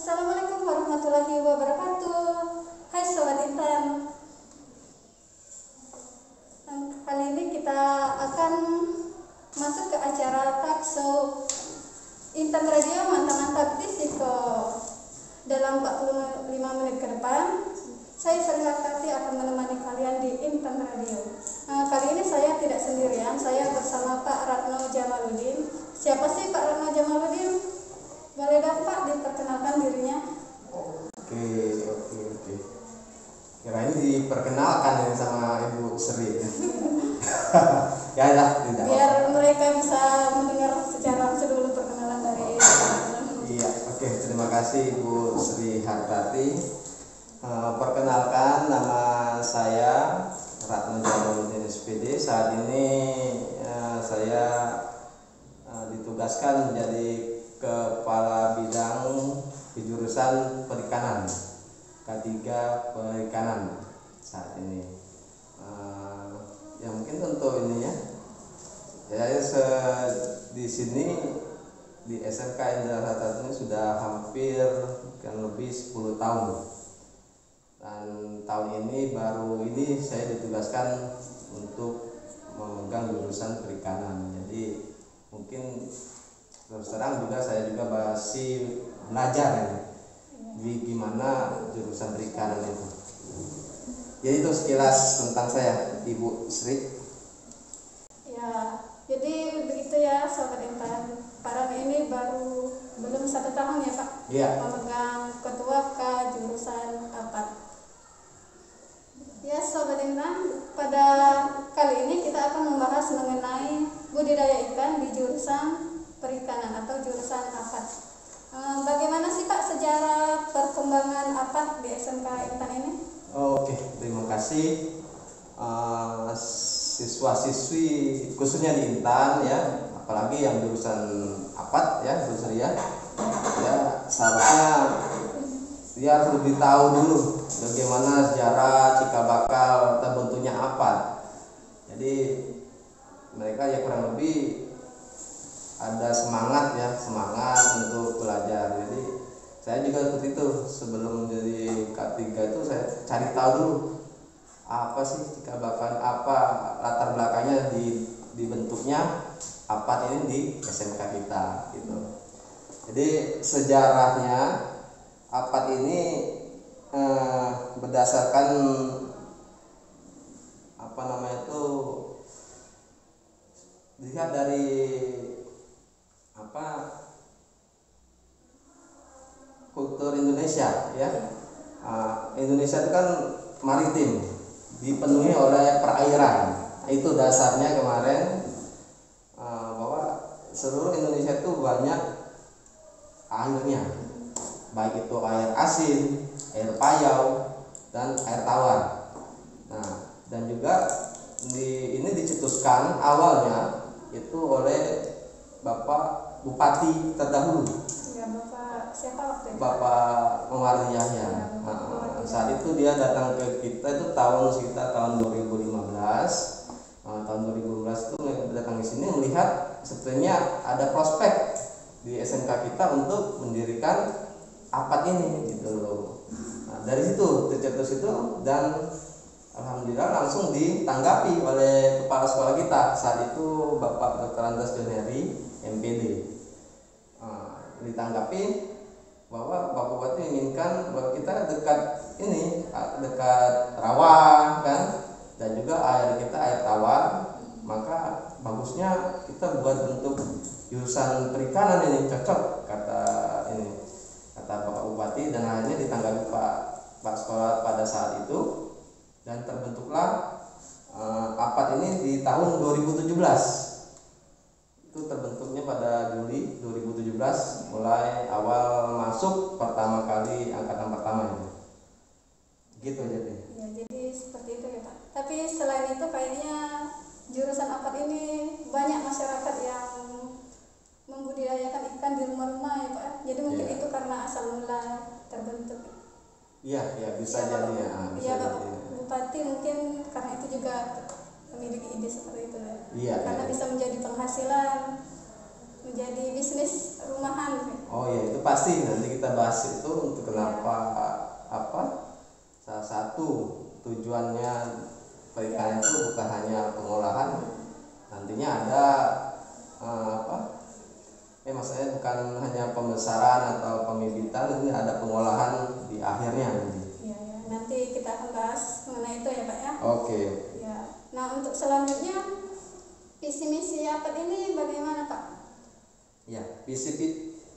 Assalamualaikum warahmatullahi wabarakatuh. Hai Sobat Intan. Kali ini kita akan masuk ke acara talk show Intan Radio Mantap-Mantap Disiko. Dalam 45 menit ke depan, saya Sri Hartati akan menemani kalian di Intan Radio. Kali ini saya tidak sendirian, saya bersama Pak Ratno Jamaludin. Siapa sih Pak Ratno Jamaludin? Boleh dong Pak diperkenalkan dirinya? Oke. Kirain diperkenalkan ya sama Ibu Sri. Ya lah, tidak. Biar mereka bisa mendengar secara langsung dulu perkenalan dari. Iya, oke. Terima kasih Ibu Sri Hartati. Perkenalkan, nama saya Ratno Jamaludin SPD. Saat ini saya ditugaskan menjadi Kepala Bidang di jurusan Perikanan K3 Perikanan saat ini. Ya mungkin untuk ininya ya di sini di SMK Indra Hartati ini sudah hampir lebih 10 tahun, dan tahun ini baru ini saya ditugaskan untuk memegang jurusan perikanan. Jadi mungkin terus terang juga saya juga masih belajar ya, gimana jurusan perikanan itu. Jadi itu sekilas tentang saya, Ibu Sri. Ya, jadi begitu ya Sobat Intan. Para ini baru belum 1 tahun ya Pak. Iya. Memegang ketua ke jurusan APAT. Ya Sobat Intan, pada kali ini kita akan membahas mengenai budidaya ikan di jurusan perikanan atau jurusan APAT. Bagaimana sih Pak sejarah perkembangan APAT di SMK Intan ini? Oke, terima kasih. Siswa-siswi khususnya di Intan ya, apalagi yang jurusan APAT ya, Bu Sri ya, seharusnya dia harus lebih tahu dulu bagaimana sejarah cikal bakal terbentuknya APAT. Jadi mereka ya kurang lebih ada semangat untuk belajar. Jadi saya juga seperti itu, sebelum menjadi K3 itu saya cari tahu dulu apa sih cikal bakal, apa latar belakangnya dibentuknya APAT ini di SMK kita gitu. Jadi sejarahnya APAT ini berdasarkan dilihat dari kultur Indonesia ya. Indonesia itu kan maritim, dipenuhi oleh perairan. Itu dasarnya kemarin bahwa seluruh Indonesia itu banyak airnya, baik itu air asin, air payau, dan air tawar. Nah, dan juga ini dicetuskan awalnya itu oleh Bapak Bupati terdahulu. Ya, Bapak siapa waktu itu? Bapak Muhammad Yahya. Saat itu dia datang ke kita itu sekitar tahun 2015. Tahun 2015 itu datang ke sini melihat sebetulnya ada prospek di SMK kita untuk mendirikan APAT ini gitu loh. Nah, dari situ tercetus itu, dan alhamdulillah langsung ditanggapi oleh kepala sekolah kita saat itu, Bapak Dr. Andes Joneri MPD. Ditanggapi bahwa Bapak Bupati inginkan bahwa kita dekat rawa kan, dan juga air kita air tawar, maka bagusnya kita buat bentuk jurusan perikanan ini cocok, kata Bapak Bupati, dan akhirnya ditanggapi Pak Sekolah pada saat itu, dan terbentuklah APAT ini di tahun 2017. Itu terbentuknya pada Juli 2017, mulai awal masuk pertama kali angkatan pertama ini. Gitu jadi. Ya, jadi seperti itu ya Pak. Tapi selain itu kayaknya jurusan APAT ini banyak masyarakat yang membudidayakan ikan di rumah-rumah ya Pak. Jadi mungkin itu karena asal mula terbentuk. Iya, bisa jadi ya. Iya Pak Bupati mungkin karena itu juga memiliki ide seperti itu ya. Iya. Karena bisa menjadi penghasilan, menjadi bisnis rumahan. Oh iya, itu pasti nanti kita bahas itu untuk kenapa apa salah satu tujuannya perikanan itu bukan hanya pengolahan, nantinya ada maksudnya bukan hanya pembesaran atau pembibitan, ini ada pengolahan di akhirnya nanti. Iya, ya. Nanti kita akan bahas mengenai itu ya Pak ya. Oke. Ya. Nah untuk selanjutnya visi misi APAT ini bagaimana Pak? Ya, visi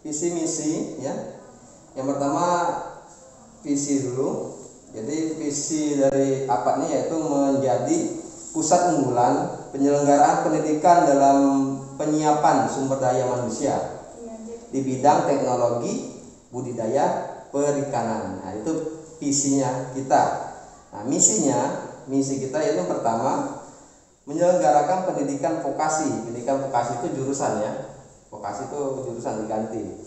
misi ya. Yang pertama visi dulu. Jadi visi dari APAT ini yaitu menjadi pusat unggulan penyelenggaraan pendidikan dalam penyiapan sumber daya manusia di bidang teknologi budidaya perikanan. Nah, itu visinya kita. Nah, misi kita itu pertama menyelenggarakan pendidikan vokasi. Pendidikan vokasi itu jurusan ya. Vokasi itu jurusan diganti.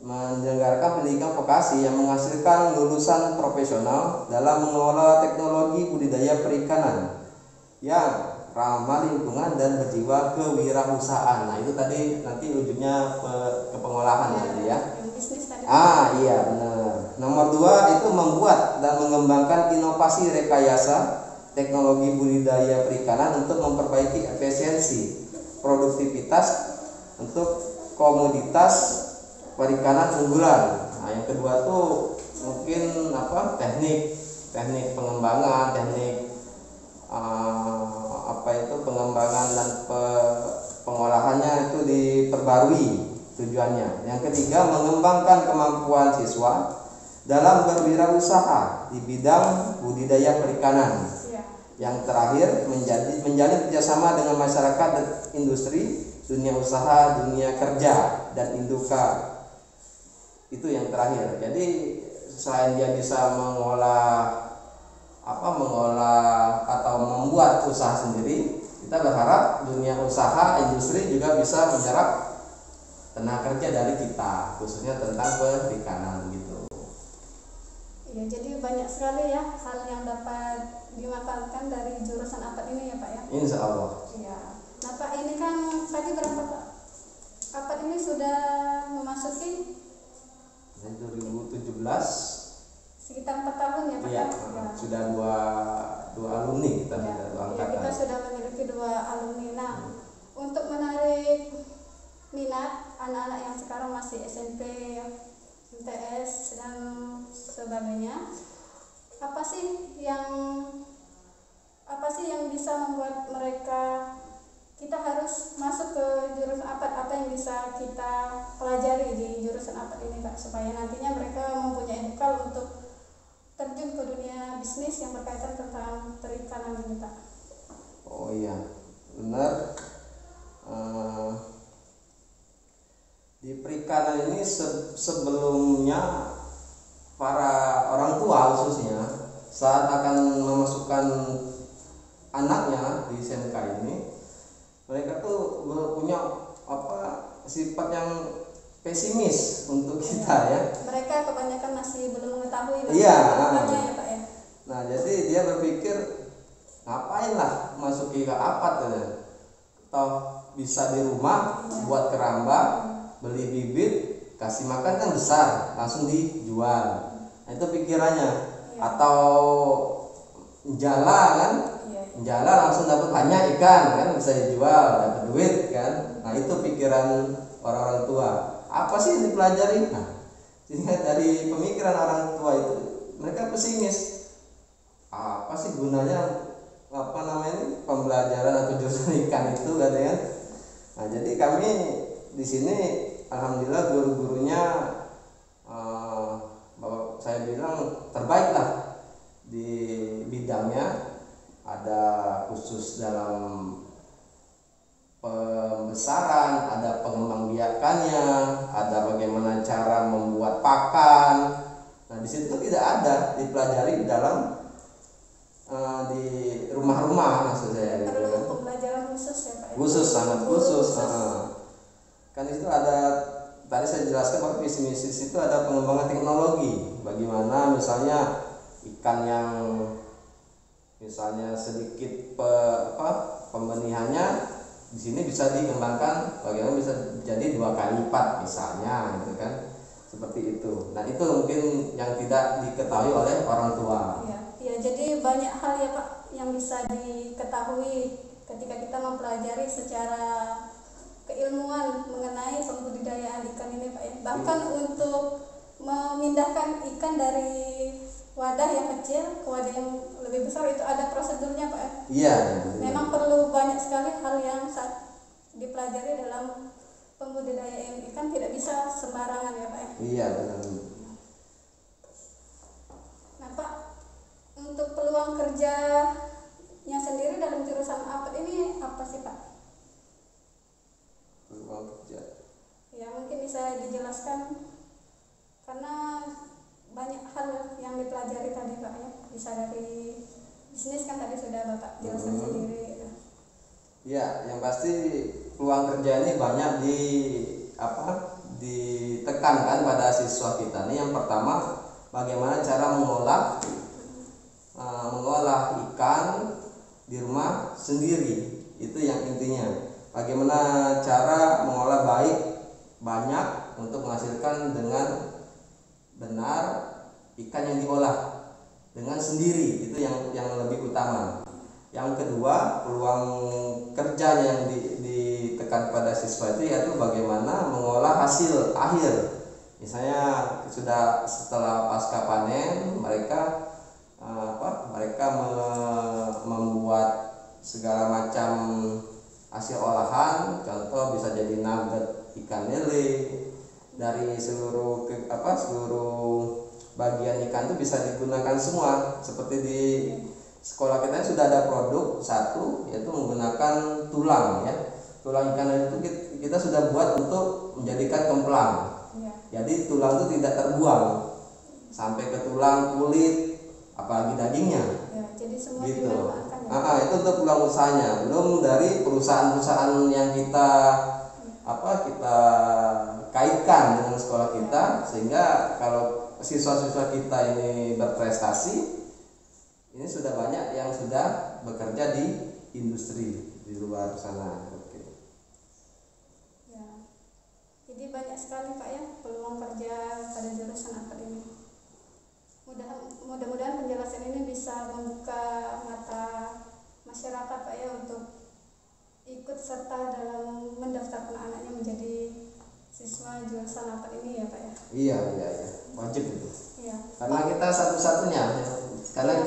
Menyelenggarakan pendidikan vokasi yang menghasilkan lulusan profesional dalam mengelola teknologi budidaya perikanan yang ramah lingkungan dan berjiwa kewirausahaan. Nah itu tadi nanti ujungnya ke pengolahan tadi ya. Iya benar. Nomor 2 itu membuat dan mengembangkan inovasi rekayasa teknologi budidaya perikanan untuk memperbaiki efisiensi produktivitas untuk komoditas perikanan unggulan. Nah yang kedua tuh mungkin teknik pengembangan, teknik pengembangan dan pengolahannya itu diperbarui tujuannya. Yang ketiga mengembangkan kemampuan siswa dalam berwirausaha di bidang budidaya perikanan. Yang terakhir menjalin kerjasama dengan masyarakat dan industri, dunia usaha, dunia kerja dan induka. Itu yang terakhir. Jadi selain dia bisa mengolah atau membuat usaha sendiri, kita berharap dunia usaha industri juga bisa menyerap tenaga kerja dari kita, khususnya tentang perikanan gitu. Iya, jadi banyak sekali ya hal yang dapat dimanfaatkan dari jurusan APAT ini ya Pak ya. Insya Allah. Iya. Nah Pak, ini kan tadi berapa Pak? APAT ini sudah memasuki 2017. Sekitar 4 tahun ya Pak? Iya, sudah dua alumni kita ya, sudah dua ya, angkatan. kita sudah memiliki 2 alumni. Nah, untuk menarik minat anak-anak yang sekarang masih SMP, MTS dan sebagainya, apa sih yang bisa membuat mereka kita harus masuk ke jurusan APAT, apa yang bisa kita pelajari di jurusan APAT ini Pak, supaya nantinya mereka mempunyai bekal untuk terjun ke dunia bisnis yang berkaitan tentang perikanan ini Pak. Oh iya, benar. Di perikanan ini sebelumnya para orang tua khususnya saat akan memasukkan anaknya di SMK ini, mereka tuh punya sifat yang pesimis untuk kita ya. Mereka kebanyakan masih belum mengetahui ya Pak ya. Nah jadi dia berpikir ngapain lah masuki ke APAT ya. Toh bisa di rumah buat keramba, beli bibit, kasih makan kan besar, langsung dijual. Nah itu pikirannya. Atau jala kan, jala langsung dapat banyak ikan kan, bisa dijual, dapat duit kan. Nah itu pikiran orang-orang tua. Apa sih yang dipelajari? Nah, sehingga dari pemikiran orang tua itu mereka pesimis. Apa sih gunanya pembelajaran atau jurusan ikan itu katanya. Nah jadi kami di sini alhamdulillah guru-gurunya Bapak saya bilang terbaik lah di bidangnya. Ada khusus dalam pembesaran, ada pengembangbiakannya, ada bagaimana cara membuat pakan. Nah di situ tidak ada dipelajari dalam di rumah-rumah maksud saya. Perlu pembelajaran khusus ya Pak? Khusus, sangat khusus. Kan itu ada, tadi saya jelaskan bahwa visi misi itu ada pengembangan teknologi. Bagaimana misalnya ikan yang misalnya sedikit pembenihannya di sini bisa dikembangkan, bagaimana bisa jadi 2 kali lipat misalnya gitu kan. seperti itu. Nah itu mungkin yang tidak diketahui oleh orang tua. Ya, ya, jadi banyak hal ya Pak yang bisa diketahui ketika kita mempelajari secara keilmuan mengenai pembudidayaan ikan ini Pak ya. Bahkan untuk memindahkan ikan dari wadah yang kecil ke wadah yang lebih besar itu ada prosedurnya Pak ya. Iya. Memang perlu banyak sekali hal yang dipelajari dalam pembudidayaan ikan, tidak bisa sembarangan ya Pak ya. Iya benar. Nah Pak, untuk peluang kerjanya sendiri dalam jurusan APET ini apa sih Pak? Peluang kerja. Ya mungkin bisa dijelaskan karena banyak hal yang dipelajari tadi Pak ya. Bisa dari bisnis kan tadi sudah Bapak jelaskan sendiri. Ya, yang pasti peluang kerja ini banyak ditekankan pada siswa kita. Ini yang pertama, bagaimana cara mengolah ikan di rumah sendiri. Itu yang intinya. Bagaimana cara mengolah banyak untuk menghasilkan dengan benar ikan yang diolah dengan sendiri. Itu yang lebih utama. Yang kedua, peluang kerja yang ditekan pada siswa itu yaitu bagaimana mengolah hasil akhir. Misalnya setelah pasca panen mereka membuat segala macam hasil olahan, contoh bisa jadi nugget ikan lele, dari seluruh bagian ikan itu bisa digunakan semua. Seperti di sekolah kita sudah ada produk satu, yaitu menggunakan tulang ya. Tulang ikan itu kita sudah buat untuk menjadikan kemplang ya. Jadi tulang itu tidak terbuang sampai ke tulang, kulit, apalagi dagingnya ya, jadi semua gitu. dimanfaatkan ya. Itu untuk peluang usahanya, belum dari perusahaan-perusahaan yang kita kaitkan dengan sekolah kita, sehingga kalau siswa-siswa kita ini berprestasi, ini sudah banyak yang sudah bekerja di industri di luar sana. Oke. Ya. Jadi banyak sekali Pak ya peluang kerja pada jurusan APET ini. Mudah-mudahan penjelasan ini bisa membuka mata masyarakat Pak ya untuk ikut serta dalam mendaftarkan anaknya menjadi siswa jurusan APET ini ya Pak ya. Iya, wajib itu. Iya. Karena kita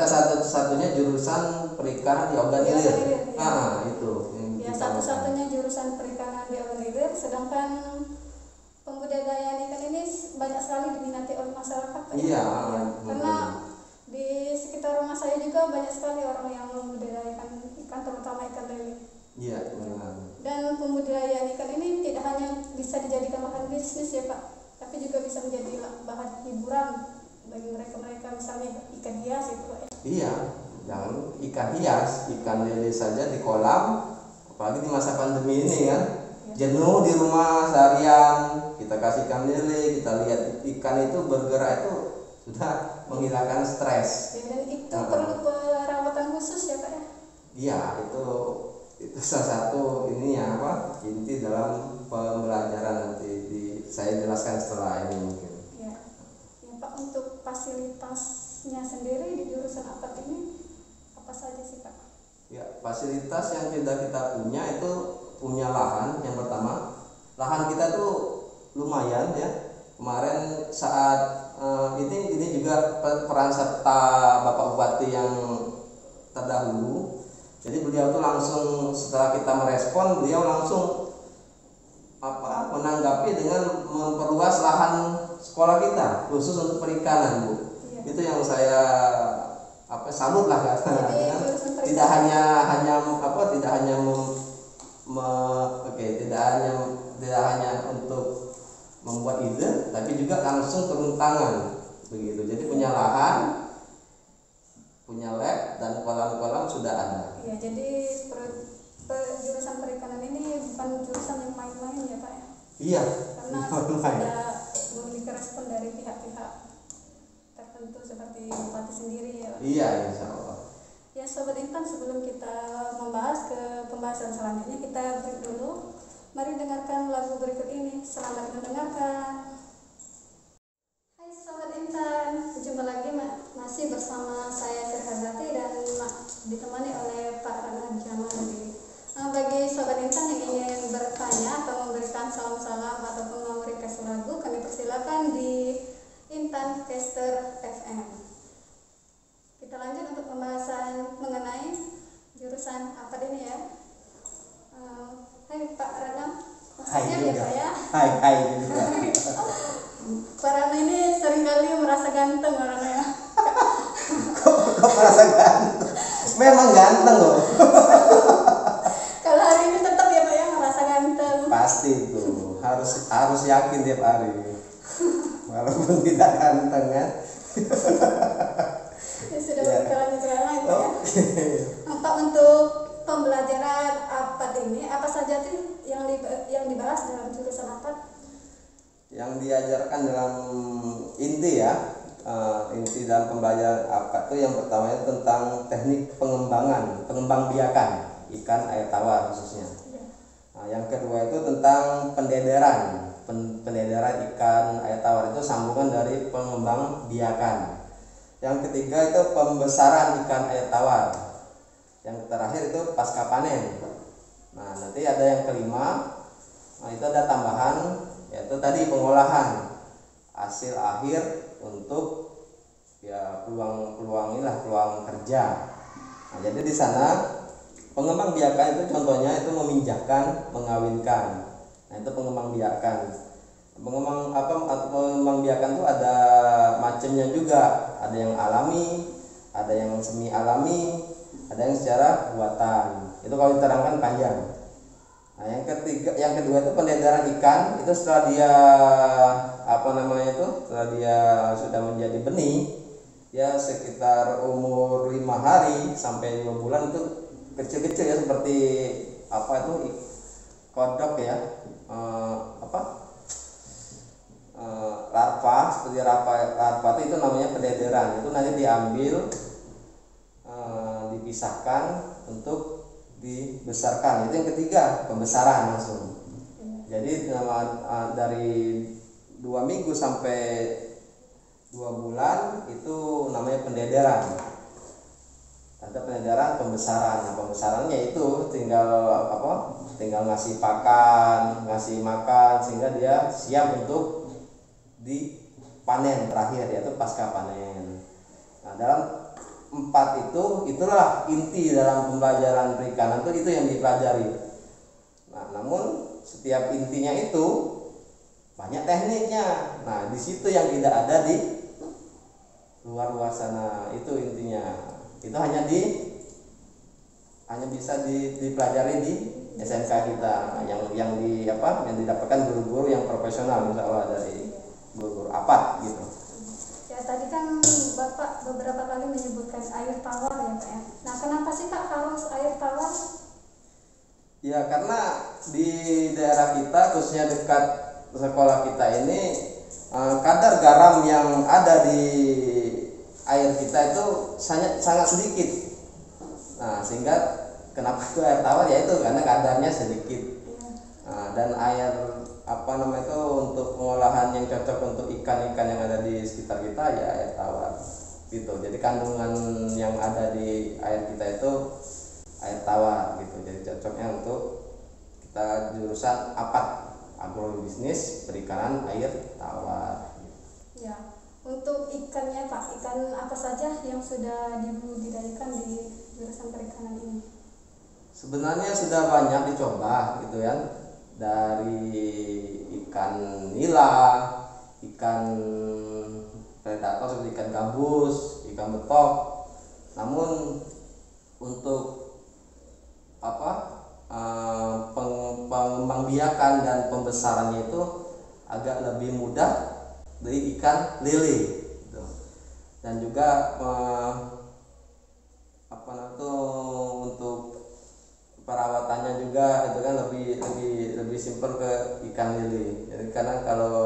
satu-satunya jurusan perikanan di Ogan Ilir. Itu. Ya, satu-satunya jurusan perikanan di Ogan Ilir, sedangkan pembudidayaan ikan ini banyak sekali diminati oleh masyarakat. Iya. Karena di sekitar rumah saya juga banyak sekali orang yang membudidayakan ikan, terutama ikan lele. Iya, benar. Dan pembudidayaan ikan ini tidak hanya bisa dijadikan lahan bisnis ya Pak, tapi juga bisa menjadi bahan hiburan bagi mereka misalnya ikan hias itu Pak. Iya, jangan ikan hias, ikan lele saja di kolam, apalagi di masa pandemi ini kan. Jenuh di rumah seharian, kita kasih ikan lele, kita lihat ikan itu bergerak, itu sudah menghilangkan stres. Dan itu perlu perawatan khusus ya Pak ya. Iya, itu salah satu inti dalam pembelajaran nanti saya jelaskan setelah ini mungkin. Ya Pak, untuk fasilitasnya sendiri di jurusan APET ini apa saja sih Pak? Ya, fasilitas yang kita punya itu punya lahan. Yang pertama, lahan kita tuh lumayan ya. Kemarin saat ini juga peran serta Bapak Bupati yang terdahulu. Jadi beliau tuh langsung setelah kita merespon, beliau langsung menanggapi dengan memperluas lahan sekolah kita khusus untuk perikanan, Bu. Iya. Itu yang saya salut lah karena tidak hanya untuk membuat ide, tapi juga langsung turun tangan begitu. Jadi punya lahan, punya lab, dan kolam-kolam sudah ada. Ya, jadi jurusan perikanan ini bukan jurusan yang main-main ya Pak ya? Iya. Karena sudah memiliki respon dari pihak-pihak tertentu seperti Bupati sendiri ya Pak? Iya, insya Allah. Ya Sobat Intan, sebelum kita membahas ke pembahasan selanjutnya, kita break dulu. Mari dengarkan lagu berikut ini. Selamat mendengarkan. gitu. Para ini seringkali merasa ganteng orangnya. Kok merasa ganteng? Memang ganteng loh. Kalau hari ini tetap ya Pak ya merasa ganteng. Pasti itu harus yakin tiap hari. Walaupun tidak ganteng kan. Ya sudah Ya. berjalan sekarang itu ya. Oke. Pak, untuk pembelajaran APAT ini apa saja sih yang dibahas dalam jurusan APAT? Yang diajarkan dalam inti ya, inti dalam pembelajaran apa tuh, yang pertama itu tentang teknik pengembangbiakan ikan air tawar khususnya. Nah, yang kedua itu tentang pendederan ikan air tawar, itu sambungan dari pengembangbiakan. Yang ketiga itu pembesaran ikan air tawar. Yang terakhir itu pasca panen. Nah, nanti ada yang kelima, itu ada tambahan, yaitu tadi pengolahan hasil akhir untuk ya peluang kerja. Nah, jadi di sana pengembangbiakan itu contohnya itu meminjahkan, mengawinkan. Nah, itu pengembangbiakan. Pengembangbiakan itu ada macamnya juga, ada yang alami, ada yang semi alami, ada yang secara buatan. Itu kalau diterangkan panjang. Nah, yang kedua itu pendedaran ikan. Itu setelah dia setelah dia sudah menjadi benih, ya sekitar umur 5 hari sampai 2 bulan itu kecil-kecil ya, seperti kodok ya, larva, seperti larva itu namanya pendederan. Itu nanti diambil, dipisahkan untuk dibesarkan. Itu yang ketiga, pembesaran langsung. Jadi dari 2 minggu sampai 2 bulan itu namanya pendederan. Ada pendederan, pembesaran. Nah, pembesarannya itu tinggal ngasih pakan, ngasih makan sehingga dia siap untuk dipanen terakhir, yaitu pasca panen. Nah, dalam 4 itulah inti dalam pembelajaran perikanan itu yang dipelajari. Nah, namun setiap intinya itu banyak tekniknya. Nah, di situ yang tidak ada di luar sana, itu intinya. Itu hanya bisa dipelajari di SMK kita, yang didapatkan guru-guru yang profesional, insya Allah dari guru-guru APAT gitu. Ya, tadi kan Bapak beberapa kali menyebutkan air tawar ya Pak ya. Nah, kenapa sih Pak harus air tawar? Ya, karena di daerah kita, khususnya dekat sekolah kita ini, kadar garam yang ada di air kita itu sangat sedikit. Nah, sehingga kenapa itu air tawar, ya itu karena kadarnya sedikit. Nah, dan air untuk pengolahan yang cocok untuk ikan-ikan yang ada di sekitar kita ya air tawar gitu. Jadi kandungan yang ada di air kita itu air tawar gitu. Jadi cocoknya untuk kita jurusan APAT, agrobisnis perikanan air tawar. Ya, untuk ikannya Pak, ikan apa saja yang sudah dibudidayakan di jurusan perikanan ini? Sebenarnya sudah banyak dicoba gitu ya, dari ikan nila, ikan predator seperti ikan gabus, ikan betok. Namun untuk pengembangbiakan dan pembesarannya itu agak lebih mudah dari ikan lele gitu. Dan juga untuk perawatannya juga itu kan lebih simpel ke ikan lele. Jadi karena kalau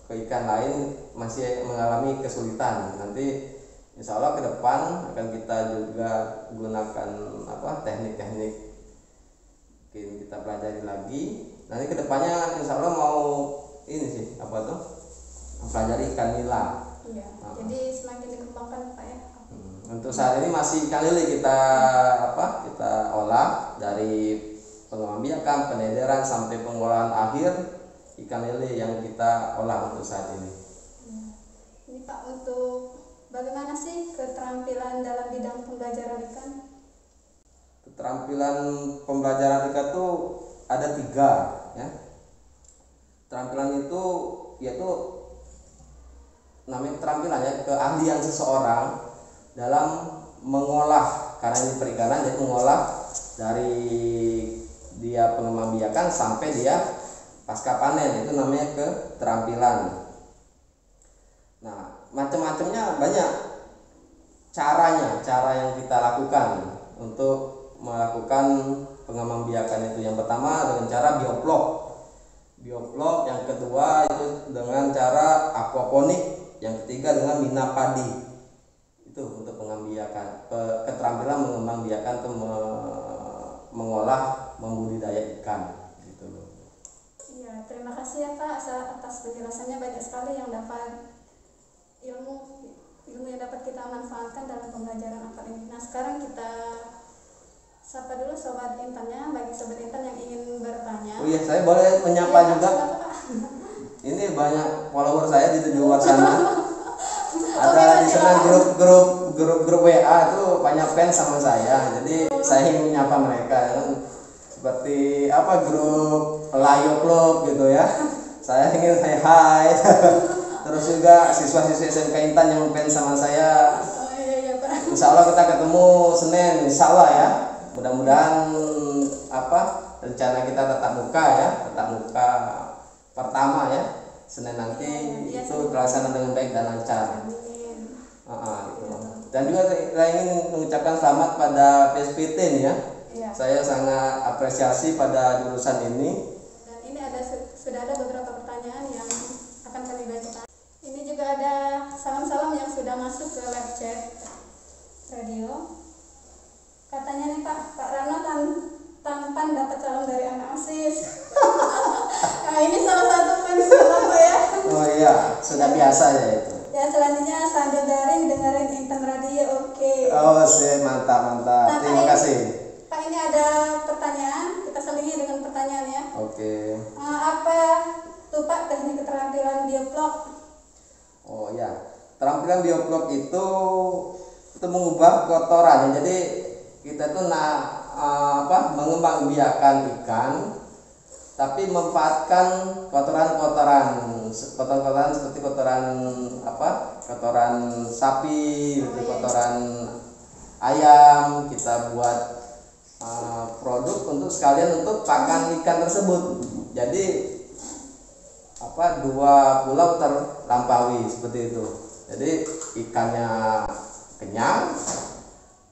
ke ikan lain masih mengalami kesulitan. Nanti insya Allah ke depan akan kita juga gunakan teknik-teknik mungkin kita pelajari lagi. Nanti ke depannya insya Allah mau pelajari ikan nila. Iya. Jadi semakin dikembangkan Pak ya. Untuk saat ini masih ikan lele kita olah, dari pengembangbiakan, pendederan sampai pengolahan akhir ikan lele yang kita olah untuk saat ini. Ini Pak, untuk bagaimana sih keterampilan dalam bidang pembelajaran ikan? Keterampilan pembelajaran ikan itu ada 3 ya. Keterampilan itu yaitu namanya keterampilan ya, keahlian seseorang dalam mengolah, karena ini perikanan, jadi mengolah dari dia pengembang biakan sampai dia pasca panen, itu namanya keterampilan. Nah, macam-macamnya banyak cara yang kita lakukan untuk melakukan pengembang biakan itu. Yang pertama dengan cara bioplok, yang kedua itu dengan cara aquaponik, yang ketiga dengan mina padi. Itu untuk pengembang keterampilan mengembang biakan atau mengolah, membudidaya ikan gitu loh. Iya, terima kasih ya Pak atas penjelasannya, banyak sekali yang dapat ilmu yang dapat kita manfaatkan dalam pembelajaran apa ini. Nah, sekarang kita sapa dulu Sobat Intannya, bagi Sobat Intan yang ingin bertanya. Oh iya, saya boleh menyapa ya, juga. Ini banyak follower saya di luar sana. Ada di sana grup WA itu banyak fans sama saya. Jadi saya ingin menyapa mereka kan. Seperti apa, grup Layo Club gitu ya. Saya ingin say hi. Terus juga siswa-siswi SMK Intan yang fans sama saya. Oh iya Pak. Insya Allah kita ketemu Senin, insya Allah ya. Mudah-mudahan rencana kita tatap muka ya, tatap muka pertama ya, Senin nanti itu terlaksana dengan baik dan lancar. Gitu. Dan juga saya ingin mengucapkan selamat pada PSPT nih ya. Saya sangat apresiasi pada jurusan ini. Dan ini sudah ada beberapa pertanyaan yang akan kami bacakan. Ini juga ada salam-salam yang sudah masuk ke live chat radio. Katanya nih Pak Rano tampan dapat salam dari anak OSIS. Nah, ini salah satu fans Bapak ya. Oh iya, sudah biasa ya itu. Ya, selanjutnya sambil daring dengerin Intan Radio, oke. Oh sih, mantap. Nah, Terima kasih. Pak, ini ada pertanyaan, kita selingi dengan pertanyaan ya. Oke. Apa tuh Pak teknik keterampilan bioplok? Oh ya, keterampilan bioplok itu mengubah kotoran. Jadi kita tuh mengembang biakan ikan, tapi memanfaatkan kotoran seperti kotoran sapi, kotoran ayam, kita buat produk untuk sekalian untuk pakan ikan tersebut. Jadi dua pulau terlampaui seperti itu. Jadi ikannya kenyang,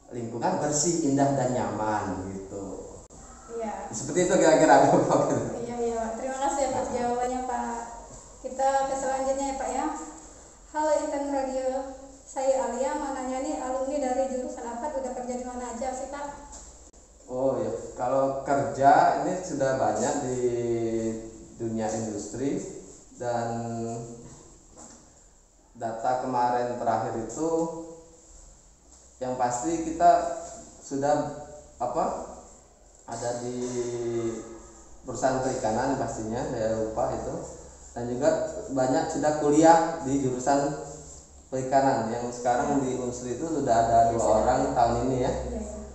lingkungan bersih, indah dan nyaman gitu. Iya. Seperti itu kira-kira. Iya, terima kasih atas jawabannya Pak. Kita ke selanjutnya ya Pak ya. Halo Intan Radio, saya Alia, mau nanya nih, alumni dari jurusan apa udah kerja di mana aja sih Pak? Oh ya, kalau kerja ini sudah banyak di dunia industri, dan data kemarin terakhir itu yang pasti kita sudah ada di perusahaan perikanan pastinya, saya lupa itu, dan juga banyak sudah kuliah di jurusan perikanan. Yang sekarang di Unsri itu sudah ada 2 orang tahun ini ya.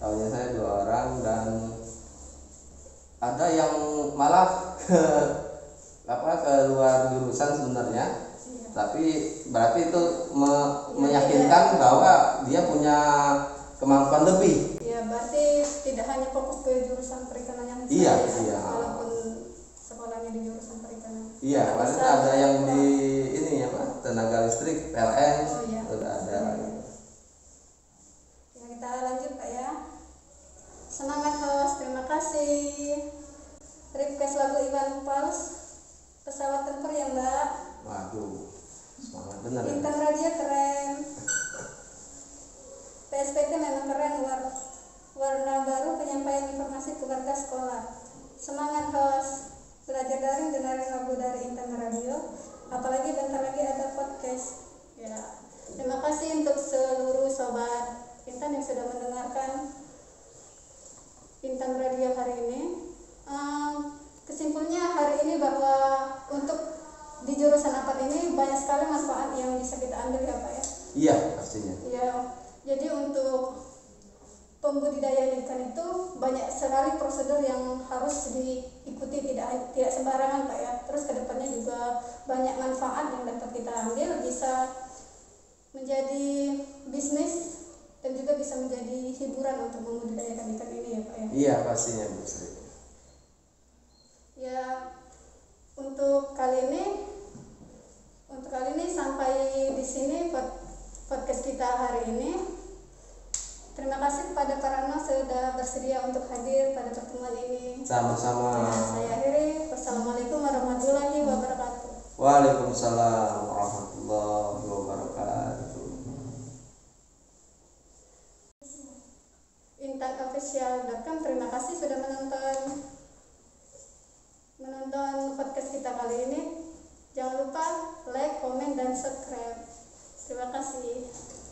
Tahunnya saya 2 orang, dan ada yang malah ke luar jurusan sebenarnya, tapi berarti itu meyakinkan bahwa dia punya kemampuan lebih. Iya, berarti tidak hanya fokus ke jurusan perikanan yang Iya. walaupun sekolahnya di jurusan perikanan. Iya, ada yang di ini ya Pak, tenaga listrik, PLN, sudah ada. Ya, kita lanjut Pak ya. Semangat host, terima kasih. Request lagu Iwan Fals, pesawat tempur ya Mbak. Waduh, semangat benar ya. Intan Radio keren. PSPT memang keren, warna baru penyampaian informasi keluarga sekolah. Semangat host, belajar daring dengerin lagu dari Intan Radio, apalagi bentar lagi ada podcast. Ya, terima kasih untuk seluruh sobat Intan yang sudah mendengarkan Intan Radio hari ini. Kesimpulannya hari ini bahwa untuk di jurusan apa ini banyak sekali manfaat yang bisa kita ambil ya Pak ya. Iya, pastinya. Iya, jadi untuk pembudidayaan ikan itu banyak sekali prosedur yang harus diikuti diikuti, tidak sembarangan Pak ya. Terus kedepannya juga banyak manfaat yang dapat kita ambil, bisa menjadi bisnis dan juga bisa menjadi hiburan untuk membudidayakan ikan ini ya Pak ya. Iya pastinya Bu Sri. Ya untuk kali ini sampai di sini podcast kita hari ini. Terima kasih kepada Pak Rano sudah bersedia untuk hadir pada pertemuan ini. Sama-sama. Saya akhiri. Wassalamualaikum warahmatullahi wabarakatuh. Waalaikumsalam warahmatullahi wabarakatuh. Intanofficial.com, terima kasih sudah menonton podcast kita kali ini. Jangan lupa like, komen, dan subscribe. Terima kasih.